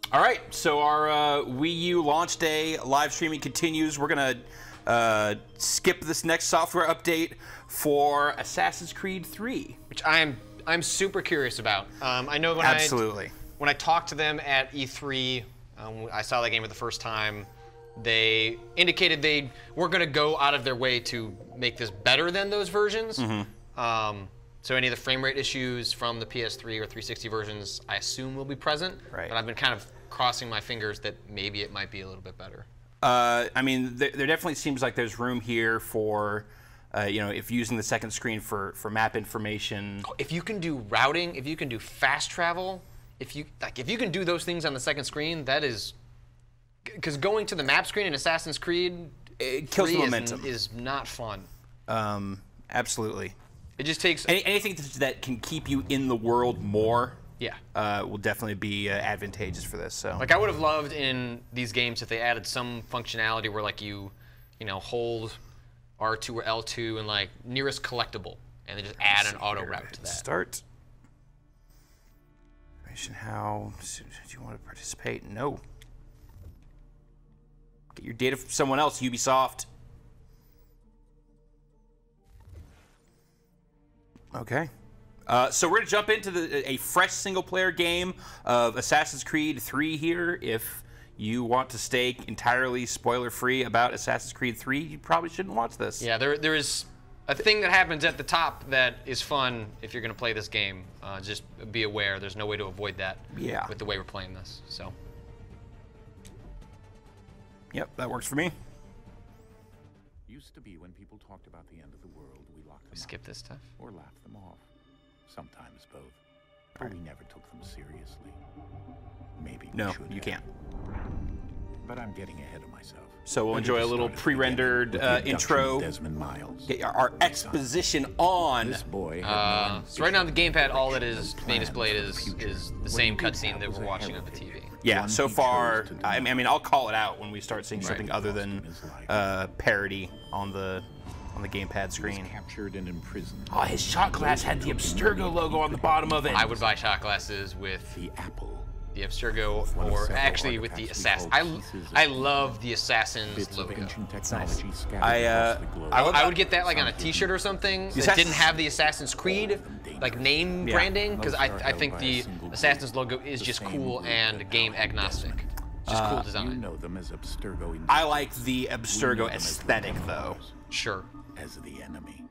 All right, so our Wii U launch day live streaming continues. We're gonna skip this next software update for Assassin's Creed 3, which I'm super curious about. I know when I talked to them at E3, I saw that game for the first time. They indicated they were going to go out of their way to make this better than those versions. So any of the frame rate issues from the PS3 or 360 versions, I assume will be present. Right. But I've been kind of crossing my fingers that maybe it might be a little bit better. I mean, there definitely seems like there's room here for, you know, if using the second screen for map information. If you can do routing, if you can do fast travel, if you can do those things on the second screen, that is, because going to the map screen in Assassin's Creed, it kills the momentum. Is not fun. Absolutely. It just takes anything that can keep you in the world more. Yeah. Will definitely be advantageous for this. So, like, I would have loved in these games if they added some functionality where, like, you know, hold R2 or L2 and, like, nearest collectible, and then just add an auto route to that. Start. How do you want to participate? No. Get your data from someone else, Ubisoft. Okay. So we're going to jump into a fresh single-player game of Assassin's Creed 3 here. If you want to stay entirely spoiler-free about Assassin's Creed 3, you probably shouldn't watch this. Yeah, there is a thing that happens at the top that is fun if you're going to play this game. Just be aware. There's no way to avoid that with the way we're playing this. So. Yep, that works for me. Used to be when people talked about the end of the world, we locked them skip this stuff or laughed them off. Sometimes both, but we never took them seriously. Maybe we should you can't. But I'm getting ahead of myself. So we'll enjoy a little pre-rendered intro. Desmond Miles. Get our exposition on. This boy. So right now on the gamepad, all that is being displayed is the same cutscene that we're watching on the TV. Yeah, so far, I mean, I'll call it out when we start seeing something other than parody on the gamepad screen. Captured and imprisoned. Oh, his shot glass had the Abstergo logo on the bottom of it. I would buy shot glasses with the apple. The Abstergo, or actually with the Assassin. I love the Assassin's logo. It's nice. I would get that like on a T-shirt or something that didn't have the Assassin's Creed like name branding, because I think the Assassin's logo is just cool and game agnostic. Just cool design. You know them as Abstergo. I like the Abstergo aesthetic though. Sure. As the enemy.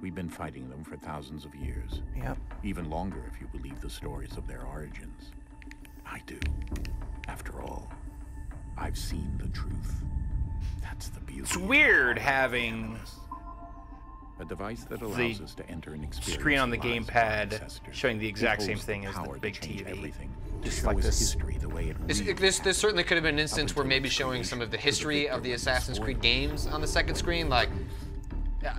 We've been fighting them for thousands of years. Yep. Even longer if you believe the stories of their origins. I do. After all, I've seen the truth. That's the beauty. It's weird having a device that allows us to enter an experience screen on the gamepad showing the exact same thing as the big TV. Just like this. History the way this certainly could have been an instance where maybe showing some of the history of the Assassin's Creed games on the second screen, like.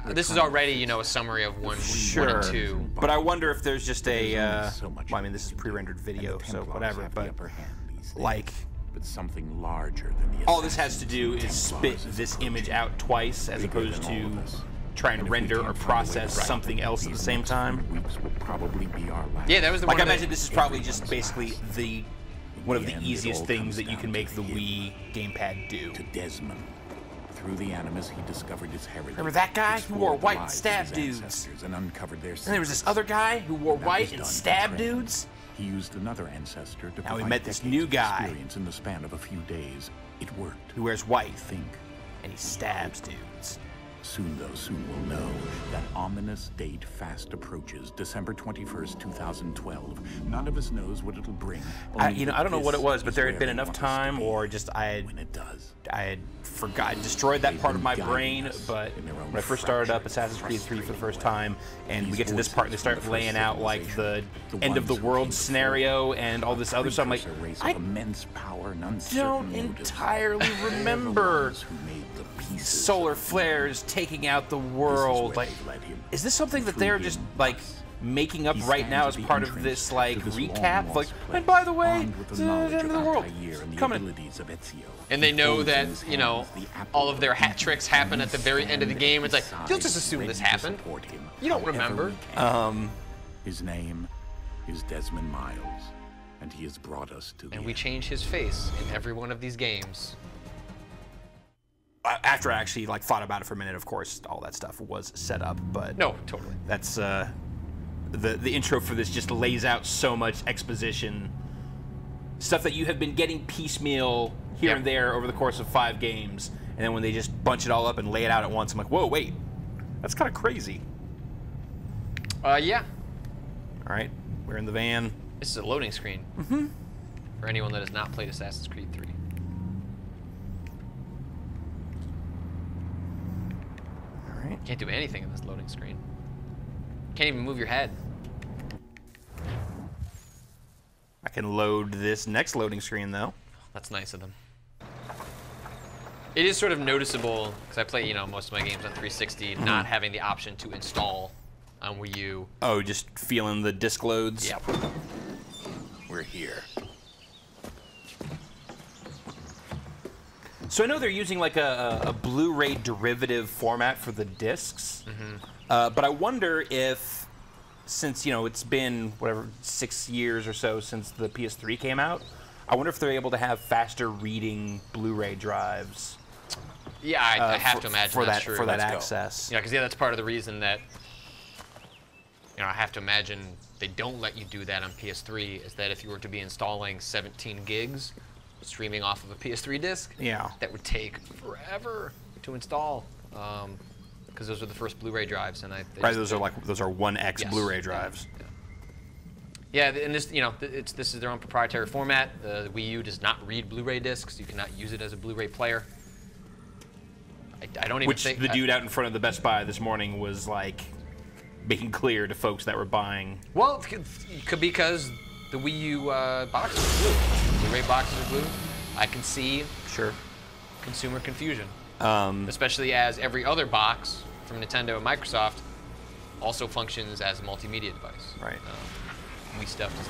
This is already, you know, a summary of one and two. But I wonder if there's just a, well, I mean, this is pre-rendered video, so whatever, but like, something larger than the all this has to do is spit this image out twice as opposed to trying to render or process something else at the same time. Yeah, that was the like, I imagine this is probably just basically one of the easiest things that you can make the Wii gamepad do. To Desmond. Through the Animus, he discovered his heritage. Remember that guy who wore white and stabbed dudes? And uncovered their secrets. And there was this other guy who wore white and stabbed dudes? He used another ancestor to now we met this new guy. Experience in the span of a few days. It worked. Who wears white, and he stabs dudes. Soon we'll know that ominous date fast approaches, December 21st, 2012. None of us knows what it'll bring. You know, I don't know what it was, but there had been enough time, or just I had forgotten, destroyed that part of my brain. But when I first started up Assassin's Creed 3 for the first time, and we get to this part, they start laying out like the end of the world scenario and all this other stuff. I'm like, I don't entirely remember solar flares taking out the world. Like, is this something that they're just like making up right now as part of this like recap? Like, and by the way, the end of the world coming. And they know that, you know, all of their hat tricks happen at the very end of the game. It's like, you'll just assume this happened. You don't remember. His name is Desmond Miles. and he has brought us to the And we end. change his face in every one of these games. After I actually like thought about it for a minute, of course, all that stuff was set up. But No, totally. that's the intro for this just lays out so much exposition, stuff that you have been getting piecemeal here and there over the course of 5 games, and then when they just bunch it all up and lay it out at once, I'm like, whoa, wait, that's kind of crazy. Yeah. All right, we're in the van. This is a loading screen. For anyone that has not played Assassin's Creed 3. All right. Can't do anything in this loading screen. Can't even move your head. I can load this next loading screen, though. That's nice of them. It is sort of noticeable, because I play, most of my games on 360, not having the option to install on Wii U. Oh, just feeling the disc loads? Yep. We're here. So I know they're using like a Blu-ray derivative format for the discs, but I wonder if, since it's been whatever 6 years or so since the PS3 came out, I wonder if they're able to have faster reading Blu-ray drives. Yeah, I have to imagine that's true. For that access. Yeah, because that's part of the reason that I have to imagine they don't let you do that on PS3. Is that if you were to be installing 17 gigs streaming off of a PS3 disc, that would take forever to install, because those are the first Blu-ray drives, and those are 1X Blu-ray drives. Yeah, and this this is their own proprietary format. The Wii U does not read Blu-ray discs. You cannot use it as a Blu-ray player. I don't even think. Which the dude out in front of the Best Buy this morning was like making clear to folks that were buying. Well, it could be because the Wii U boxes are blue. Blu-ray boxes are blue. I can see consumer confusion, especially as every other box from Nintendo and Microsoft also functions as a multimedia device. Right. Wii stuff does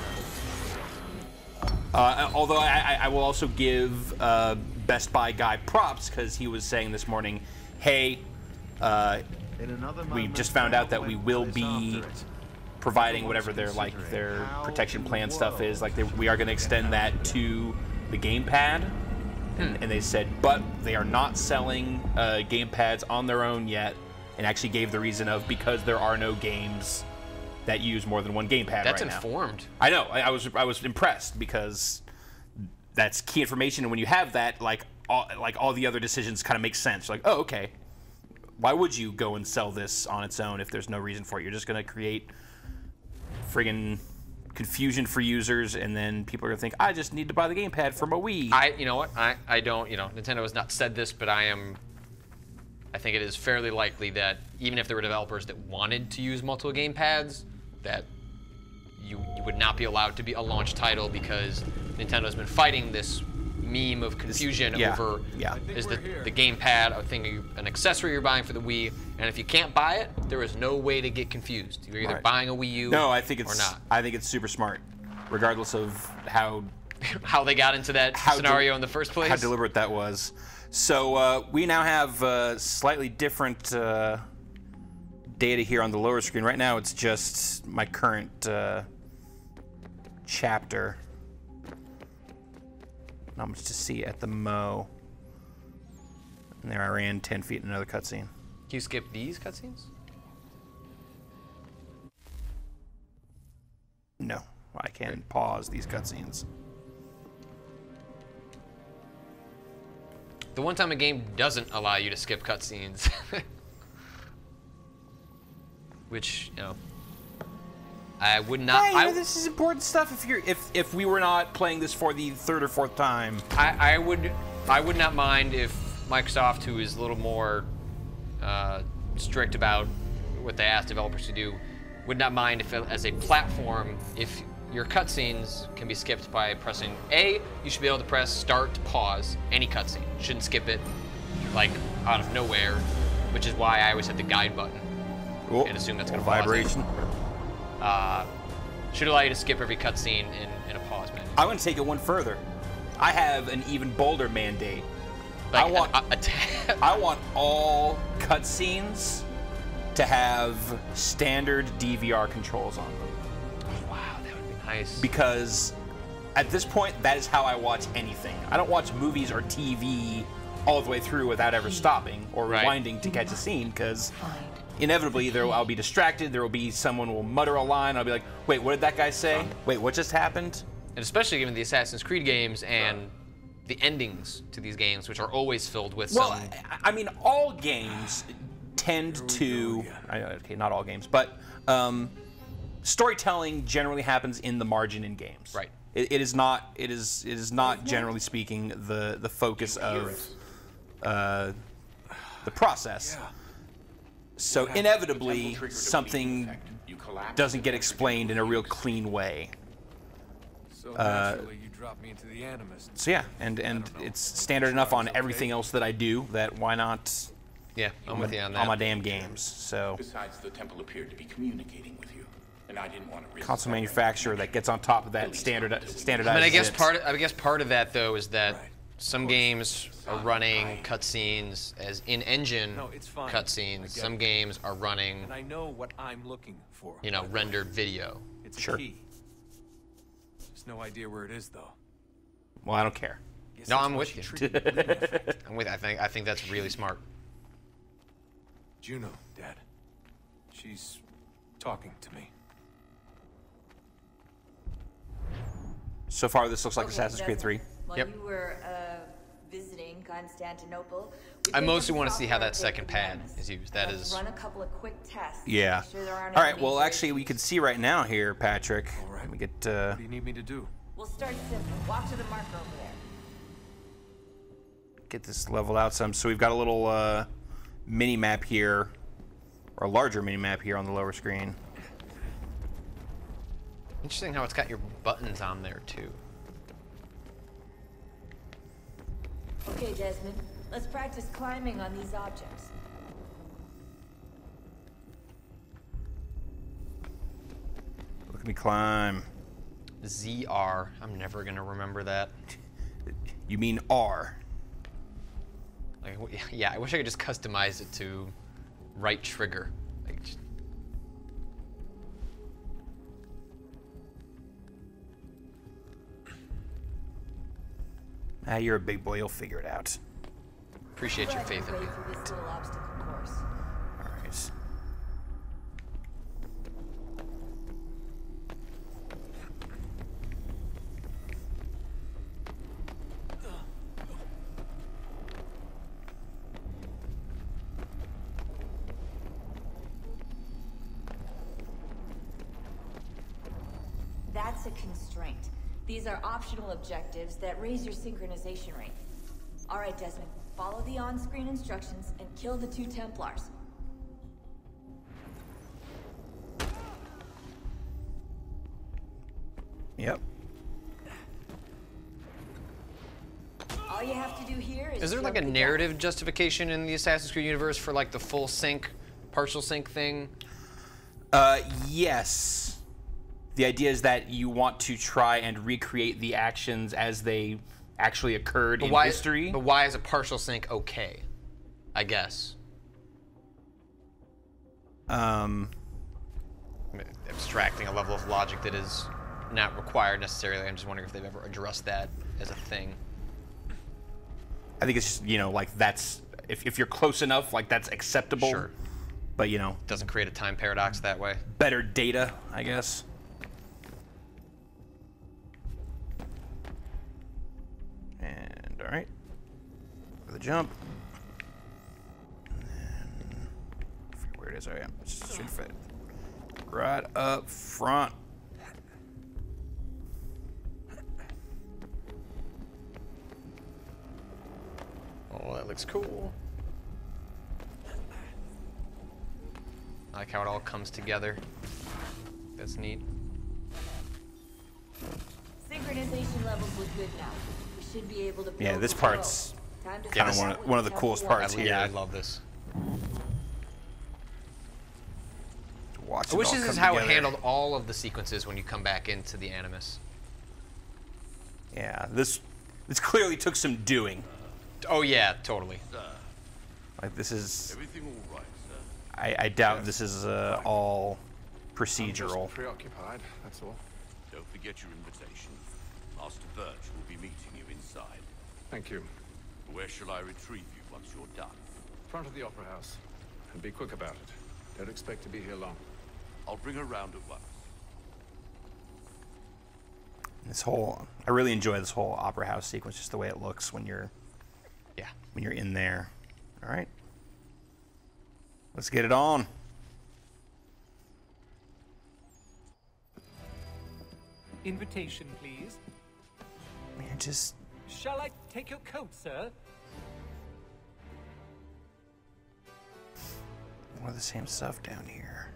not. Although I will also give Best Buy guy props, because he was saying this morning, hey, we just found out that we will be providing whatever their protection plan stuff is. We are going to extend that to the Gamepad, and they said, but they are not selling Gamepads on their own yet, and actually gave the reason of because there are no games that use more than one Gamepad. That's right informed. Now. I know. I was impressed, because that's key information, and when you have that, all the other decisions kind of make sense. You're like, oh, okay. Why would you go and sell this on its own if there's no reason for it? You're just going to create friggin' confusion for users, and then people are going to think, I just need to buy the Gamepad for my Wii. You know what? I don't, Nintendo has not said this, but I think it is fairly likely that even if there were developers that wanted to use multiple Gamepads, that you would not be allowed to be a launch title, because Nintendo's been fighting this meme of confusion over is the Gamepad a thing, an accessory you're buying for the Wii, and if you can't buy it, there is no way to get confused. You're either buying a Wii U I think it's, or not. I think it's super smart, regardless of how they got into that scenario in the first place. How deliberate that was. So we now have slightly different data here on the lower screen. Right now it's just my current chapter. Not much to see at the Mo. And there I ran 10 feet in another cutscene. Can you skip these cutscenes? No, I can pause these cutscenes. The one time a game doesn't allow you to skip cutscenes, which I would not. Hey, this is important stuff. If we were not playing this for the 3rd or 4th time, I would not mind if Microsoft, who is a little more strict about what they ask developers to do, would not mind if, as a platform, if your cutscenes can be skipped by pressing A. You should be able to press start to pause any cutscene. Shouldn't skip it out of nowhere, which is why I always hit the guide button and assume that's going to pause vibration. Should allow you to skip every cutscene in a pause menu. I'm going to take it one further. I have an even bolder mandate. I want all cutscenes to have standard DVR controls on them. Oh, wow, that would be nice. Because At this point, that is how I watch anything. I don't watch movies or TV all the way through without ever stopping or rewinding to catch a scene, because inevitably I'll be distracted. There will be someone will mutter a line. I'll be like, wait, what did that guy say? Wait, what just happened? And especially given the Assassin's Creed games and the endings to these games, which are always filled with some... I mean, all games tend to... Okay, not all games, but storytelling generally happens in the margin in games. Right. It is not. It is not generally speaking the focus of the process. So inevitably, something doesn't get explained in a real clean way. So naturally, you drop me into the Animus. So yeah, and it's standard enough on everything else that I do that why not? Yeah, I'm with you on that. On my damn games. So. Besides, the temple appeared to be communicating with you, and I didn't want to risk console manufacturer that gets on top of that standardized. I mean, I guess part of that though is that some games are running cutscenes as in-engine cutscenes. Some games are running, and I know what I'm looking for. You know, rendered video. It's a key. Just no idea where it is though. Well, I don't care. No, I'm with you. I'm with. I think that's really smart. Juno, Dad. She's talking to me. So far, this looks like Assassin's Creed 3. While you were visiting Constantinople, I mostly want to see how that second pad is used. That is. Run a couple of quick tests. Yeah. All right. Well, actually, we can see right now here, Patrick. All right. Let me get. What do you need me to do? We'll start simple. Walk to the marker over there. Get this leveled out some. So we've got a little mini map here, or a larger mini map here on the lower screen. Interesting how it's got your buttons on there too. Okay, Desmond. Let's practice climbing on these objects. Look at me climb. ZR. I'm never gonna remember that. You mean R? Like, yeah, I wish I could just customize it to right trigger. Like, just... You're a big boy. You'll figure it out. Appreciate your faith in me. For this little obstacle course. All right. That's a constraint. These are optional objectives that raise your synchronization rate. All right, Desmond. Follow the on-screen instructions and kill the 2 Templars. Yep. All you have to do here is... Is there like a narrative justification in the Assassin's Creed universe for like the full sync, partial sync thing? Yes. The idea is that you want to try and recreate the actions as they actually occurred in history. But why is a partial sync okay? I guess. Abstracting a level of logic that is not required necessarily. I'm just wondering if they've ever addressed that as a thing. I think it's just, you know, like that's if you're close enough, like that's acceptable. Sure. But you know, doesn't create a time paradox that way. Better data, I guess. And all right, for the jump. And then, I forget where it is. Oh yeah, it should fit right up front. Oh, that looks cool. I like how it all comes together. That's neat. Synchronization levels look good now. We should be able to build. Yeah, this part's kind of one of the coolest parts here. Yeah, I love this. Watch I wish this is how it handled all of the sequences when you come back into the Animus. Yeah, this clearly took some doing. Oh yeah, totally. Like this is. Everything all right, sir? I doubt this is all procedural. I'm just preoccupied, that's all. Don't forget your invitation. Master Birch will be meeting you inside. Thank you. Where shall I retrieve you once you're done? Front of the Opera House. And be quick about it. Don't expect to be here long. I'll bring her round at once. I really enjoy this whole Opera House sequence, just the way it looks when you're in there. All right. Let's get it on. Invitation, please. Man, just... Shall I take your coat, sir? More of the same stuff down here.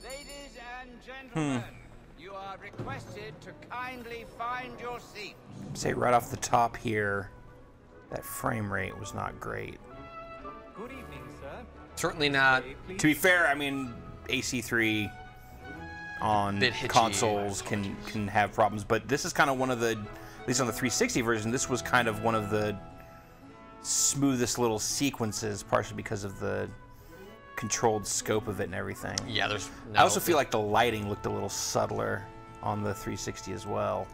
Ladies and gentlemen, you are requested to kindly find your seats. Say right off the top here, that frame rate was not great. Good evening, sir. Certainly not. To be fair, I mean, AC3 on consoles can have problems, but this is kind of one of the, at least on the 360 version, this was kind of one of the smoothest little sequences, partially because of the controlled scope of it and everything. Yeah, there's. I also feel like the lighting looked a little subtler on the 360 as well.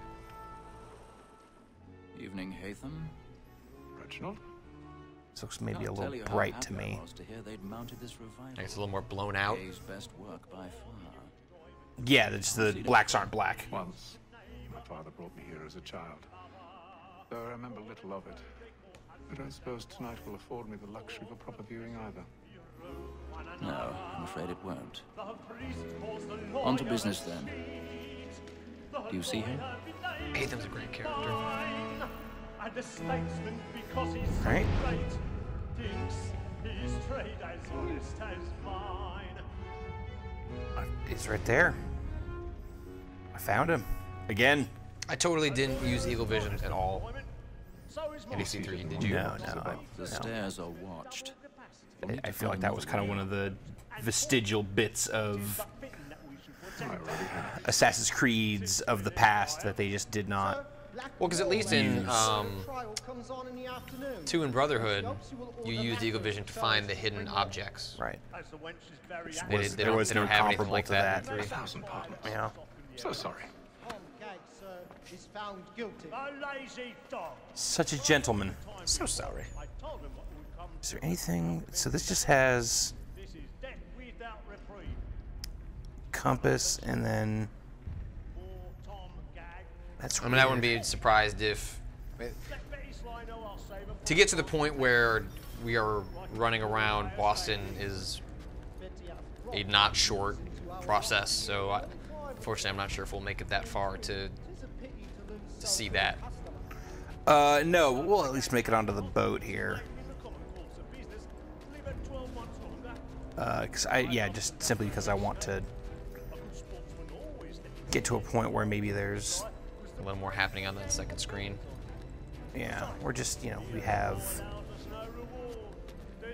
Evening, Hatham. Reginald? This looks maybe a little bright to me. It's a little more blown out. Best work by far. Yeah, the blacks aren't black. Once, my father brought me here as a child. Though I remember little of it. But I suppose tonight will afford me the luxury of a proper viewing either. No, I'm afraid it won't. On to business then. Do you see him? Atham's a great character. And the statesman, because he's so right. great, thinks his trade as honest as mine. He's right there. I found him. Again. I totally didn't use Eagle Vision at all. In AC3, did you? No. The stairs are watched. I feel like that was kind of one of the vestigial bits of Assassin's Creeds of the past that they just did not. Well, because at least in 2 in Brotherhood, you used Eagle Vision to find the hidden objects. Right. There was no comparable like to that. 1,000 pardons. Yeah. So sorry. Such a gentleman. So sorry. Is there anything? So this just has compass and then. That's. I mean, I wouldn't be surprised if. To get to the point where we are running around, Boston is a not short process. So, unfortunately, I'm not sure if we'll make it that far to see that. No, we'll at least make it onto the boat here. Just simply because I want to get to a point where maybe there's a little more happening on that second screen. Yeah, we're just, we have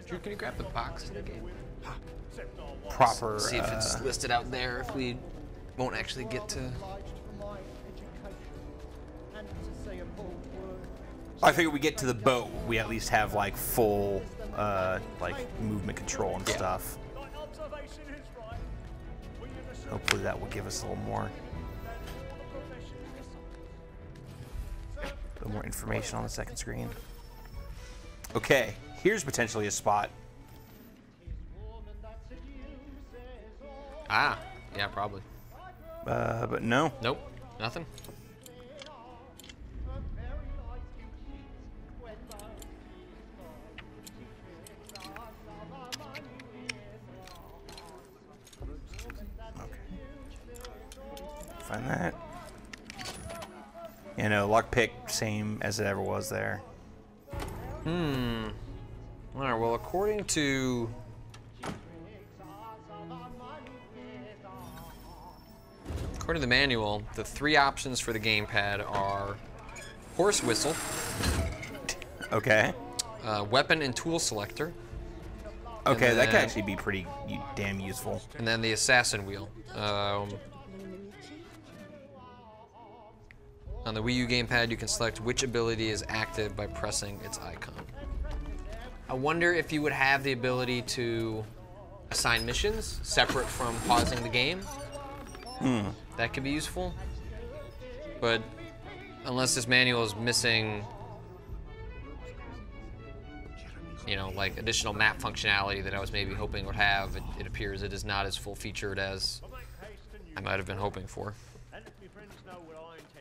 Drew, can you grab the box in the game? Proper. See if it's listed out there. If we won't actually get to. I figure we get to the boat, we at least have like full movement control and stuff. Hopefully that will give us a little more information on the second screen. Okay, here's potentially a spot. Ah, yeah, probably. But no. Nope, nothing. Find that. Lockpick, same as it ever was there. Alright, well, according to the manual, the 3 options for the gamepad are horse whistle. Okay. Weapon and tool selector. Okay, that could actually be pretty damn useful. And then the assassin wheel. On the Wii U gamepad, you can select which ability is active by pressing its icon. I wonder if you would have the ability to assign missions separate from pausing the game. That could be useful. But unless this manual is missing, you know, like additional map functionality that I was maybe hoping would have, it appears it is not as full-featured as I might have been hoping for,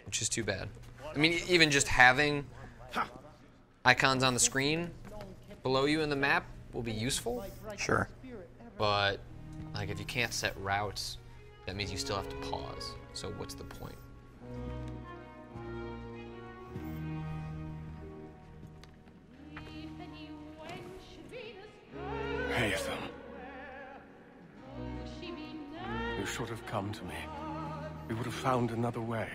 which is too bad. I mean, even just having icons on the screen below you in the map will be useful. Sure. But like, if you can't set routes, that means you still have to pause. So what's the point? Haytham. You should have come to me. We would have found another way.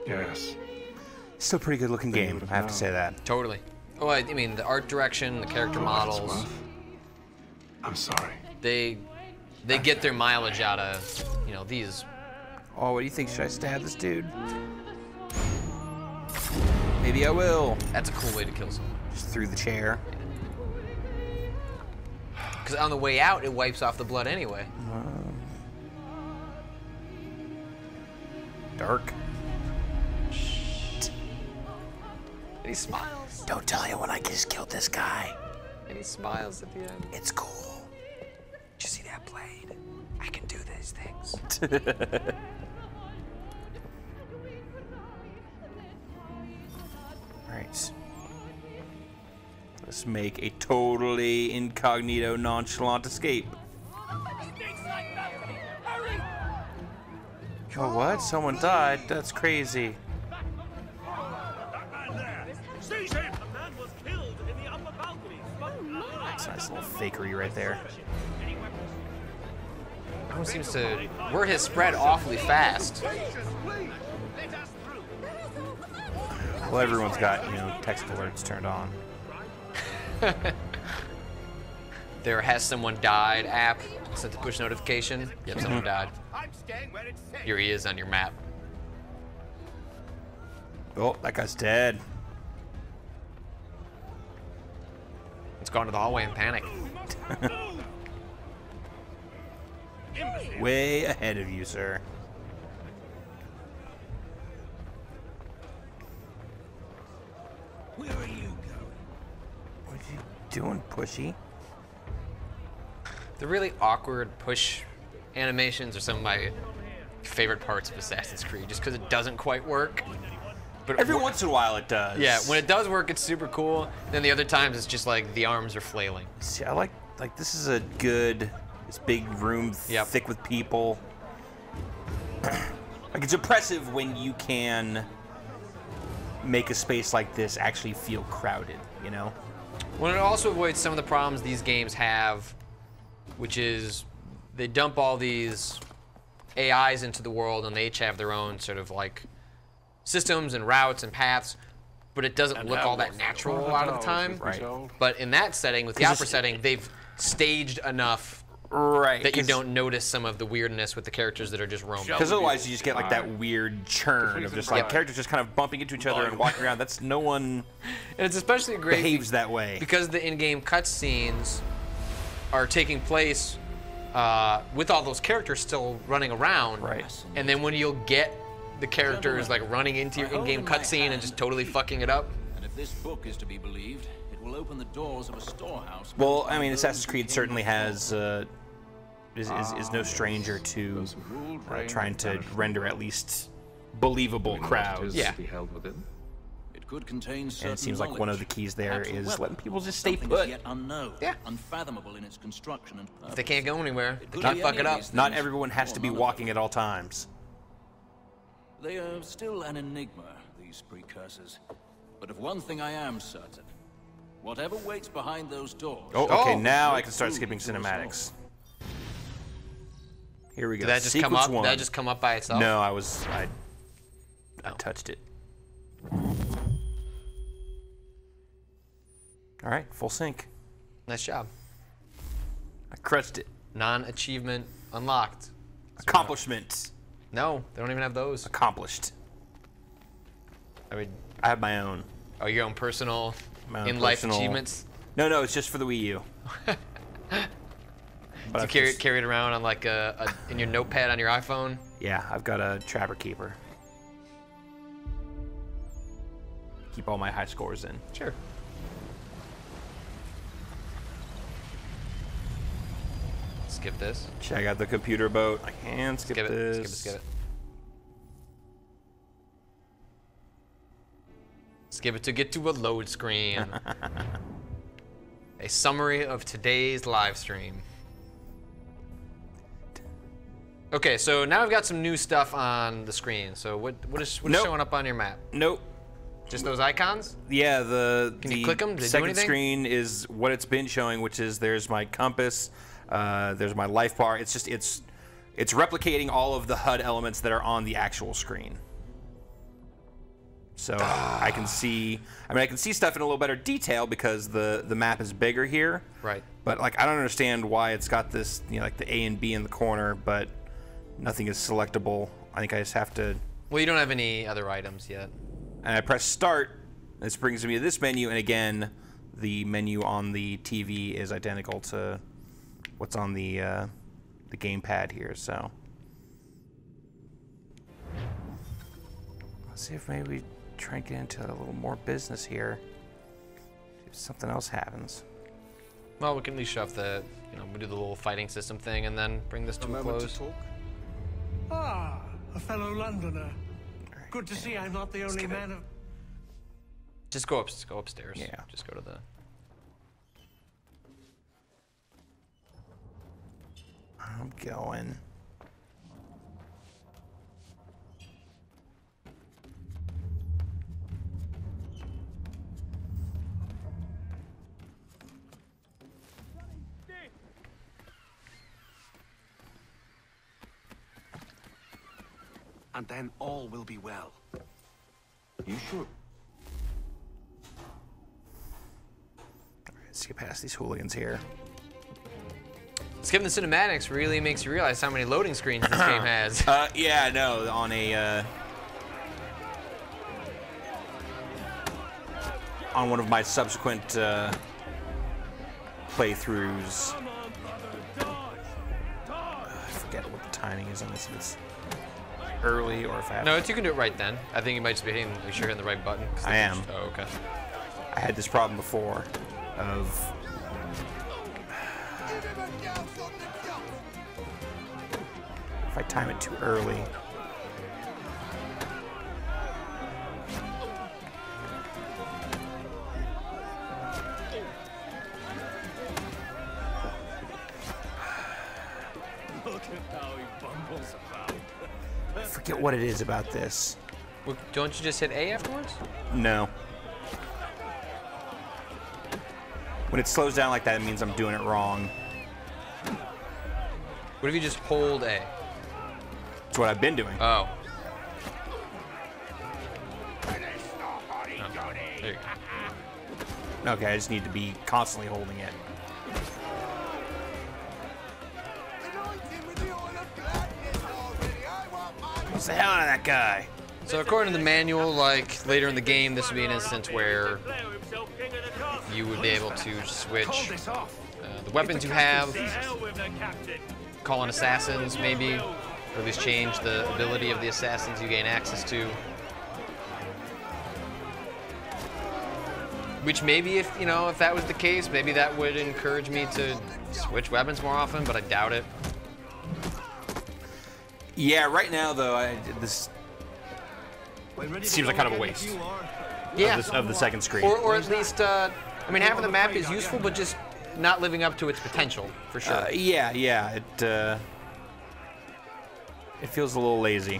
Yes. Still a pretty good looking game, I have to say that. Totally. Oh, I mean, the art direction, the character models. I'm sorry. They get their mileage out of, you know, these. Oh, what do you think? Should I stab this dude? Maybe I will. That's a cool way to kill someone. Just through the chair. Because on the way out, it wipes off the blood anyway. Dark. And he smiles. Don't tell anyone I just killed this guy. And he smiles at the end. It's cool. Did you see that blade? I can do these things. Right. Let's make a totally incognito, nonchalant escape. Oh, what? Someone died? That's crazy. That's a nice little fakery right there. Everyone seems to... Word has spread awfully fast. Well, everyone's got, you know, text alerts turned on. There has someone died app sent the push notification. Yep, someone died. Here he is on your map. Oh, that guy's dead. Let's go into the hallway and panic. Way ahead of you, sir. Where are you going? What are you doing, Pushy? The really awkward push animations are some of my favorite parts of Assassin's Creed, just because it doesn't quite work. But every once in a while it does. Yeah, when it does work, it's super cool. Then the other times, it's just like the arms are flailing. See, I like this is a good, this big room, thick with people. Like, it's impressive when you can make a space like this actually feel crowded, you know? Well, it also avoids some of the problems these games have, which is they dump all these AIs into the world, and they each have their own sort of like systems and routes and paths, but it doesn't look all that natural a lot of the time. Right. But in that setting, with the opera setting, they've staged enough that you don't notice some of the weirdness with the characters that are just roaming. Because otherwise you just get like that weird churn of just like characters just kind of bumping into each other and walking around. That's no one and it's especially great behaves that way. Because the in-game cutscenes are taking place with all those characters still running around. Right. And then when you'll get the characters like running into your in-game cutscene and just totally fucking it up. And if this book is to be believed, it will open the doors of a storehouse. Well, I mean, Assassin's Creed certainly has is no stranger to trying to render at least believable crowds. Yeah. It could contain and it seems like one of the keys there is letting people just stay put. Yet unknown, yeah. Unfathomable in its construction and purpose. If they can't go anywhere, they Not can't fuck it up. Not everyone has to be walking at all times. They are still an enigma, these precursors. But of one thing I am certain. Whatever waits behind those doors... Oh, okay, now I can start skipping cinematics. Here we go. Did that just come up? Did that just come up by itself? No, I touched it. All right, full sync. Nice job. I crushed it. Non-achievement unlocked. Accomplishment. No, they don't even have those. Accomplished. I mean, I have my own. Oh, your own personal in-life achievements? No, it's just for the Wii U. But Do you carry it around on like in your notepad on your iPhone? Yeah, I've got a Trapper Keeper. Keep all my high scores in. Sure. Skip this. Check out the computer boat. I can skip this. Skip it. Skip it to get to a load screen. A summary of today's live stream. Okay, so now I've got some new stuff on the screen. So what is showing up on your map? Nope. Just those icons? Yeah, Can you click them? The second screen is what it's been showing, which is there's my compass, there's my life bar. It's just it's replicating all of the HUD elements that are on the actual screen. So I can see stuff in a little better detail because the map is bigger here. Right. But like I don't understand why it's got this, like the A and B in the corner, but nothing is selectable. I think I just have to. Well, you don't have any other items yet. And I press start. This brings me to this menu, and again, the menu on the TV is identical to what's on the gamepad here. So let's see if maybe we try and get into a little more business here. See if something else happens. Well, we can at least shove the, we do the little fighting system thing, and then bring this to a close. Ah, a fellow Londoner. Good to see I'm not the only man of... Just go upstairs. Yeah. Just go to the... I'm going. And then all will be well. You sure? Let's get past these hooligans here. Skipping the cinematics really makes you realize how many loading screens this game has. Yeah, no, on a on one of my subsequent playthroughs. I forget what the timing is on this. If it's early or if I have. No, you can do it right then. I think you might just be hitting, make sure you're hitting the right button. I am. Oh, okay. I had this problem before of if I time it too early. Look at how he bumbles about. I forget what it is about this. Well, don't you just hit A afterwards? No. When it slows down like that, it means I'm doing it wrong. What if you just hold A? That's what I've been doing. Oh. There you go. Okay, I just need to be constantly holding it. What's the hell out of that guy? So according to the manual, like later in the game, this would be an instance where you would be able to switch the weapons you have, call in assassins maybe, or at least change the ability of the assassins you gain access to. Which maybe if that was the case, maybe that would encourage me to switch weapons more often, but I doubt it. Yeah, right now though, this seems like kind of a waste. Yeah. Of the second screen. Or at least, I mean, having the map is useful, but just not living up to its potential, for sure. Yeah, it feels a little lazy.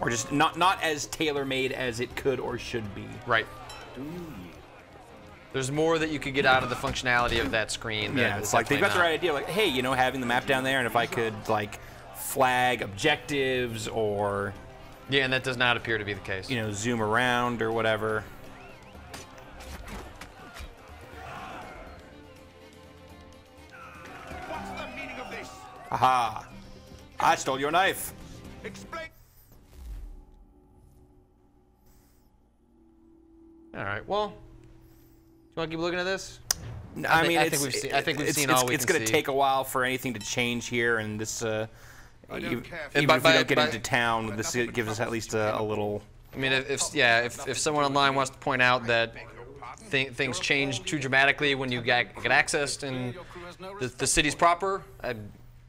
Or just not as tailor-made as it could or should be. Right. There's more that you could get out of the functionality of that screen. Yeah, it's like they've got the right idea. Like, hey, having the map down there, and if I could like flag objectives or yeah, and that does not appear to be the case. Zoom around or whatever. What's the meaning of this? Aha! I stole your knife. Explain. All right. Well, you want to keep looking at this? I mean, I think we've seen all we can see. It's going to take a while for anything to change here, and this, even if we don't get into town, this gives us at least a little. I mean, if someone online wants to point out that things change too dramatically when you get access in the cities proper,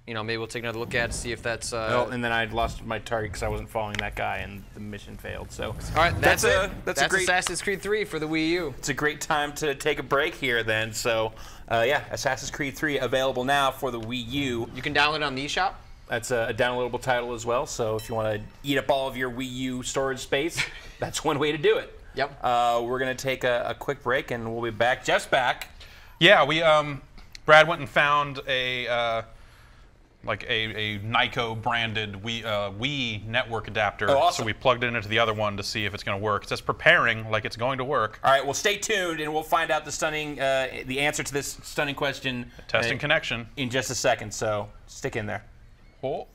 maybe we'll take another look at it, see if that's. Well, and then I lost my target because I wasn't following that guy, and the mission failed. So. All right, that's it. That's a great. Assassin's Creed 3 for the Wii U. It's a great time to take a break here, then. So, yeah, Assassin's Creed 3 available now for the Wii U. You can download it on the eShop. That's a downloadable title as well. So if you want to eat up all of your Wii U storage space, that's one way to do it. Yep. We're gonna take a quick break, and we'll be back. Jeff's back. Yeah, we Brad went and found a Nyko branded Wii network adapter. Oh, awesome. So we plugged it into the other one to see if it's going to work. It says preparing, like it's going to work. All right, well, stay tuned, and we'll find out the answer to this stunning question. Testing connection in just a second. So stick in there. Oh.